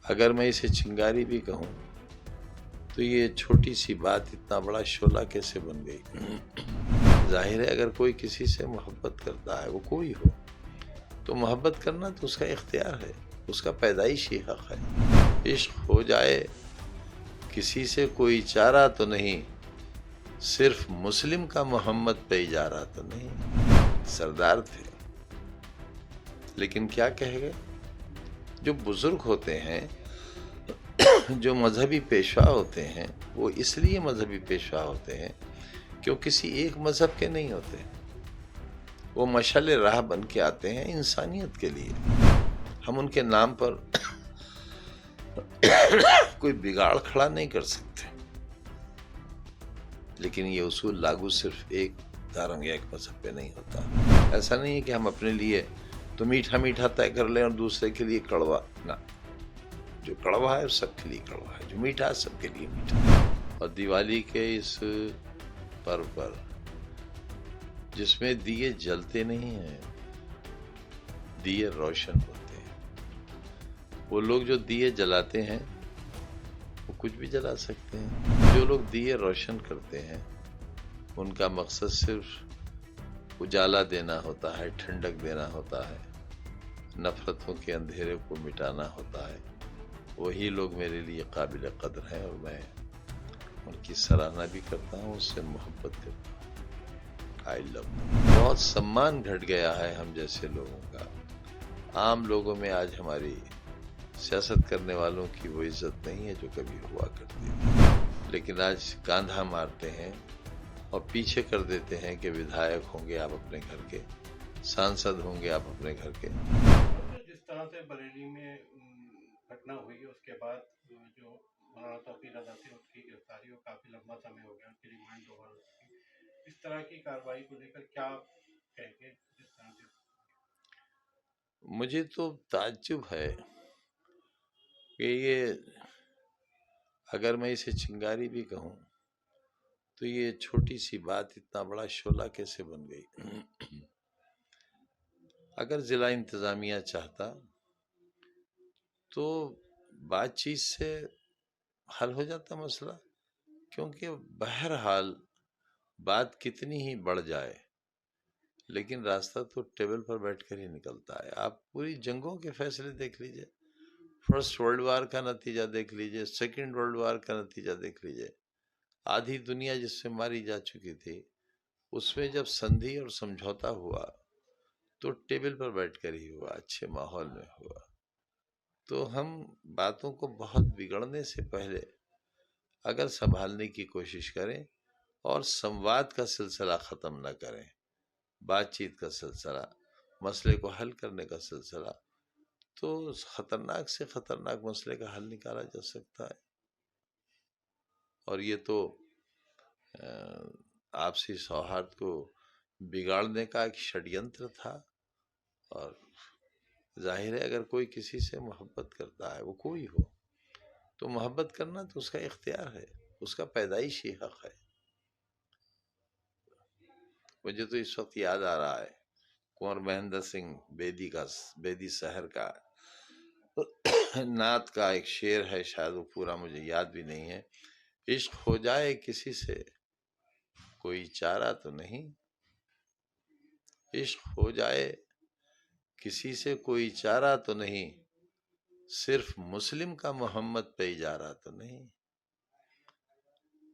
اگر میں اسے چنگاری بھی کہوں تو یہ چھوٹی سی بات اتنا بڑا شعلہ کیسے بن گئی؟ ظاہر ہے اگر کوئی کسی سے محبت کرتا ہے، وہ کوئی ہو، تو محبت کرنا تو اس کا اختیار ہے، اس کا پیدائشی حق ہے۔ عشق ہو جائے کسی سے کوئی چارہ تو نہیں، صرف مسلم کا محمد پہ اجارہ تو نہیں۔ سردار تھے، لیکن کیا کہہ گئے؟ جو بزرگ ہوتے ہیں، جو مذہبی پیشوا ہوتے ہیں، وہ اس لیے مذہبی پیشوا ہوتے ہیں کہ وہ کسی ایک مذہب کے نہیں ہوتے، وہ مشعل راہ بن کے آتے ہیں انسانیت کے لیے۔ ہم ان کے نام پر کوئی بگاڑ کھڑا نہیں کر سکتے، لیکن یہ اصول لاگو صرف ایک دھرم یا ایک مذہب پہ نہیں ہوتا۔ ایسا نہیں ہے کہ ہم اپنے لیے تو میٹھا میٹھا طے کر لیں اور دوسرے کے لیے کڑوا نہ۔ جو کڑوا ہے سب کے لیے کڑوا ہے، جو میٹھا ہے سب کے لیے میٹھا ہے۔ اور دیوالی کے اس پرو پر جس میں دیے جلتے نہیں ہیں، دیے روشن ہوتے ہیں۔ وہ لوگ جو دیے جلاتے ہیں وہ کچھ بھی جلا سکتے ہیں۔ جو لوگ دیے روشن کرتے ہیں ان کا مقصد صرف اجالا دینا ہوتا ہے، ٹھنڈک دینا ہوتا ہے، نفرتوں کے اندھیرے کو مٹانا ہوتا ہے۔ وہی لوگ میرے لیے قابل قدر ہیں اور میں ان کی سراہنا بھی کرتا ہوں، اس سے محبت کرتا ہوں۔ I love them۔ بہت سمان گھٹ گیا ہے ہم جیسے لوگوں کا۔ عام لوگوں میں آج ہماری سیاست کرنے والوں کی وہ عزت نہیں ہے جو کبھی ہوا کرتی تھی، لیکن آج کاندھا مارتے ہیں اور پیچھے کر دیتے ہیں کہ ودھایک ہوں گے آپ اپنے گھر کے، سانسد ہوں گے آپ اپنے گھر کے۔ جس طرح سے بریلی میں گھٹنا ہوئی ہے اس کے بعد جو مولانا توفیق رضا تھے اس کی گرفتاری کو کافی لمبا سمے ہو گیا، ان کی ریمانڈ اوور ہو چکی۔ اس طرح کی کارروائی کو لے کر کیا کہیں گے؟ جس طرح سے مجھے تو تعجب ہے کہ یہ اگر میں اسے چنگاری بھی کہوں تو یہ چھوٹی سی بات اتنا بڑا شعلہ کیسے بن گئی؟ اگر ضلع انتظامیہ چاہتا تو بات چیت سے حل ہو جاتا مسئلہ، کیونکہ بہرحال بات کتنی ہی بڑھ جائے لیکن راستہ تو ٹیبل پر بیٹھ کر ہی نکلتا ہے۔ آپ پوری جنگوں کے فیصلے دیکھ لیجئے، فرسٹ ورلڈ وار کا نتیجہ دیکھ لیجئے، سیکنڈ ورلڈ وار کا نتیجہ دیکھ لیجئے۔ آدھی دنیا جس سے ماری جا چکی تھی، اس میں جب سندھی اور سمجھوتا ہوا تو ٹیبل پر بیٹھ کر ہی ہوا، اچھے ماحول میں ہوا۔ تو ہم باتوں کو بہت بگڑنے سے پہلے اگر سنبھالنے کی کوشش کریں اور سمواد کا سلسلہ ختم نہ کریں، بات چیت کا سلسلہ، مسئلے کو حل کرنے کا سلسلہ، تو خطرناک سے خطرناک مسئلے کا حل نکالا جا سکتا ہے۔ اور یہ تو آپسی سوہارد کو بگاڑنے کا ایک شڈینتر تھا، اور ظاہر ہے اگر کوئی کسی سے محبت کرتا ہے، وہ کوئی ہو، تو محبت کرنا تو اس کا اختیار ہے، اس کا پیدائشی حق ہے۔ مجھے تو اس وقت یاد آ رہا ہے کنور مہندر سنگھ بیدی سحر کا نعت کا ایک شعر ہے، شاید وہ پورا مجھے یاد بھی نہیں ہے۔ عشق ہو جائے کسی سے کوئی چارہ تو نہیں، عشق ہو جائے کسی سے کوئی چارہ تو نہیں، صرف مسلم کا محمد پہ اجارہ تو نہیں۔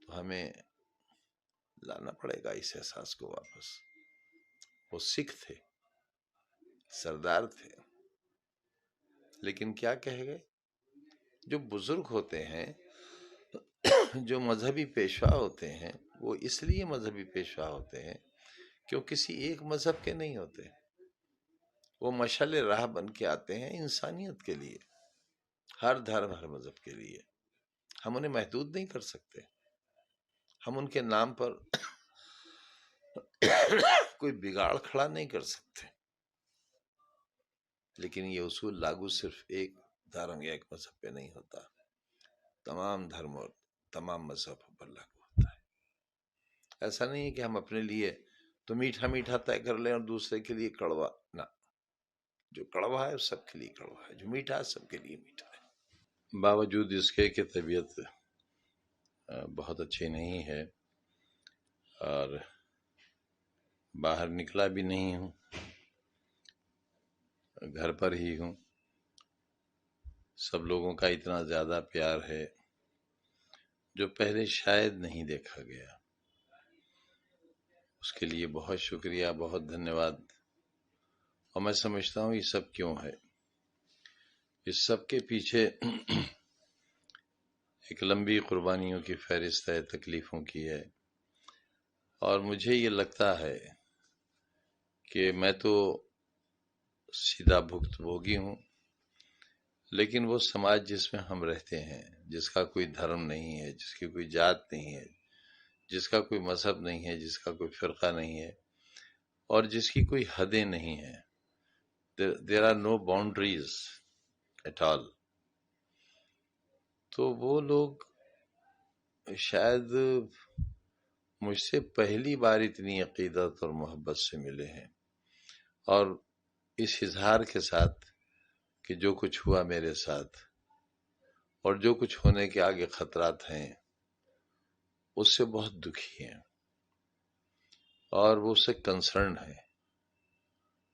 تو ہمیں لانا پڑے گا اس احساس کو واپس۔ وہ سکھ تھے، سردار تھے، لیکن کیا کہہ گئے؟ جو بزرگ ہوتے ہیں، جو مذہبی پیشوا ہوتے ہیں، وہ اس لیے مذہبی پیشوا ہوتے ہیں کہ وہ کسی ایک مذہب کے نہیں ہوتے، وہ مشعل راہ بن کے آتے ہیں انسانیت کے لیے، ہر دھرم ہر مذہب کے لیے۔ ہم انہیں محدود نہیں کر سکتے، ہم ان کے نام پر کوئی بگاڑ کھڑا نہیں کر سکتے، لیکن یہ اصول لاگو صرف ایک دھرم یا ایک مذہب پہ نہیں ہوتا، تمام دھرم اور تمام مذہبوں پر لاگو ہوتا ہے۔ ایسا نہیں ہے کہ ہم اپنے لیے تو میٹھا میٹھا طے کر لیں اور دوسرے کے لیے کڑوا نہ۔ جو کڑوا ہے سب کے لیے کڑوا ہے، جو میٹھا ہے سب کے لیے میٹھا ہے۔ باوجود اس کے کہ طبیعت بہت اچھی نہیں ہے اور باہر نکلا بھی نہیں ہوں، گھر پر ہی ہوں، سب لوگوں کا اتنا زیادہ پیار ہے جو پہلے شاید نہیں دیکھا گیا، اس کے لیے بہت شکریہ، بہت دھنیہ واد۔ اور میں سمجھتا ہوں یہ سب کیوں ہے، اس سب کے پیچھے ایک لمبی قربانیوں کی فہرست ہے، تکلیفوں کی ہے، اور مجھے یہ لگتا ہے کہ میں تو سیدھا بھگت بھوگی ہوں، لیکن وہ سماج جس میں ہم رہتے ہیں، جس کا کوئی دھرم نہیں ہے، جس کی کوئی ذات نہیں ہے، جس کا کوئی مذہب نہیں ہے، جس کا کوئی فرقہ نہیں ہے، اور جس کی کوئی حدیں نہیں ہیں، there are no boundaries at all، تو وہ لوگ شاید مجھ سے پہلی بار اتنی عقیدت اور محبت سے ملے ہیں، اور اس اظہار کے ساتھ کہ جو کچھ ہوا میرے ساتھ اور جو کچھ ہونے کے آگے خطرات ہیں اس سے بہت دکھی ہیں، اور وہ اس سے کنسرن ہے،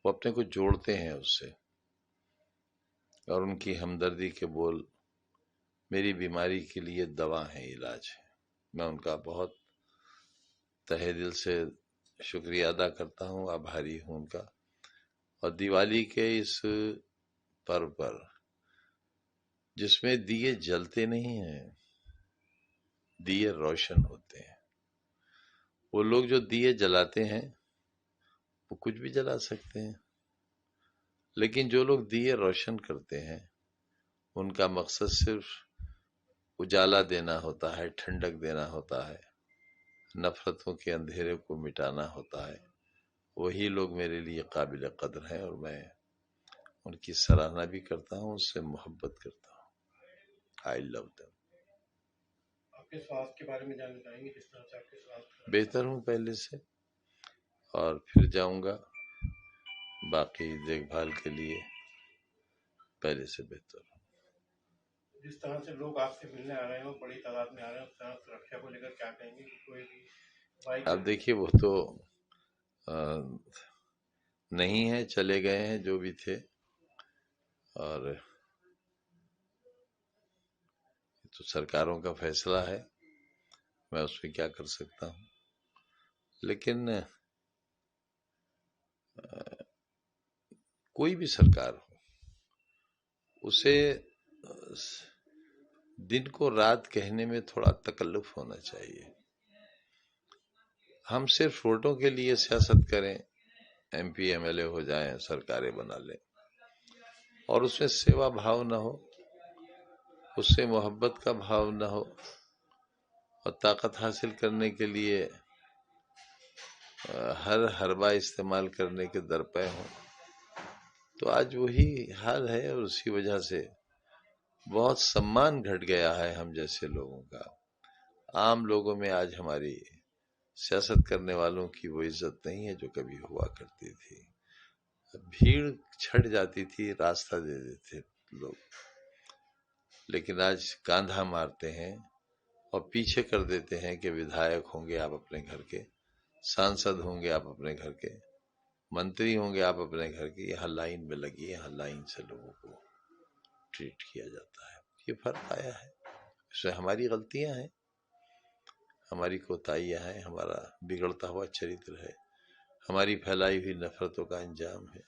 وہ اپنے کو جوڑتے ہیں اس سے، اور ان کی ہمدردی کے بول میری بیماری کے لیے دوا ہے، علاج ہے۔ میں ان کا بہت تہہ دل سے شکریہ ادا کرتا ہوں، آبھاری ہوں ان کا۔ اور دیوالی کے اس پرو پر جس میں دیے جلتے نہیں ہیں، دیے روشن ہوتے ہیں، وہ لوگ جو دیے جلاتے ہیں وہ کچھ بھی جلا سکتے ہیں، لیکن جو لوگ دیے روشن کرتے ہیں ان کا مقصد صرف اجالا دینا ہوتا ہے، ٹھنڈک دینا ہوتا ہے، نفرتوں کے اندھیرے کو مٹانا ہوتا ہے۔ وہی لوگ میرے لیے قابل قدر ہیں، اور میں ان کی سراہنا بھی کرتا ہوں، اس سے محبت کرتا ہوں۔ I love them۔ آپ کے سواستھ کے بارے میں جاننا چاہیں گے، کس طرح سے آپ کے سواستھ؟ بہتر ہوں پہلے سے، اور پھر جاؤں گا باقی دیکھ بھال کے لیے، پہلے سے بہتر ہوں۔ جس طرح سے لوگ آپ سے ملنے آ رہے ہیں اور بڑی تعداد میں آ رہے ہیں، اس طرح سرکشا کو لے کر کیا کہیں گے کہ کوئی بھی بائک؟ اب دیکھیے وہ تو نہیں ہے، چلے گئے ہیں جو بھی تھے، اور تو سرکاروں کا فیصلہ ہے، میں اس پہ کیا کر سکتا ہوں، لیکن کوئی بھی سرکار ہو، اسے دن کو رات کہنے میں تھوڑا تکلف ہونا چاہیے۔ ہم صرف ووٹوں کے لیے سیاست کریں، MP MLA ہو جائیں، سرکاریں بنا لیں، اور اس میں سیوا بھاؤ نہ ہو، اس سے محبت کا بھاؤ نہ ہو، اور طاقت حاصل کرنے کے لیے ہر حربہ استعمال کرنے کے درپے ہوں، تو آج وہی حال ہے، اور اسی وجہ سے بہت سمان گھٹ گیا ہے ہم جیسے لوگوں کا۔ عام لوگوں میں آج ہماری سیاست کرنے والوں کی وہ عزت نہیں ہے جو کبھی ہوا کرتی تھی۔ بھیڑ چھٹ جاتی تھی، راستہ دے دیتے لوگ، لیکن آج کاندھا مارتے ہیں اور پیچھے کر دیتے ہیں کہ ودھایک ہوں گے آپ اپنے گھر کے، سانسد ہوں گے آپ اپنے گھر کے، منتری ہوں گے آپ اپنے گھر کے، یہاں لائن میں لگی، یہاں لائن سے لوگوں کو ٹریٹ کیا جاتا ہے۔ یہ فرق آیا ہے، اس میں ہماری غلطیاں ہیں، ہماری کوتاہیاں ہیں، ہمارا بگڑتا ہوا چرتر ہے، ہماری پھیلائی ہوئی نفرتوں کا انجام ہے۔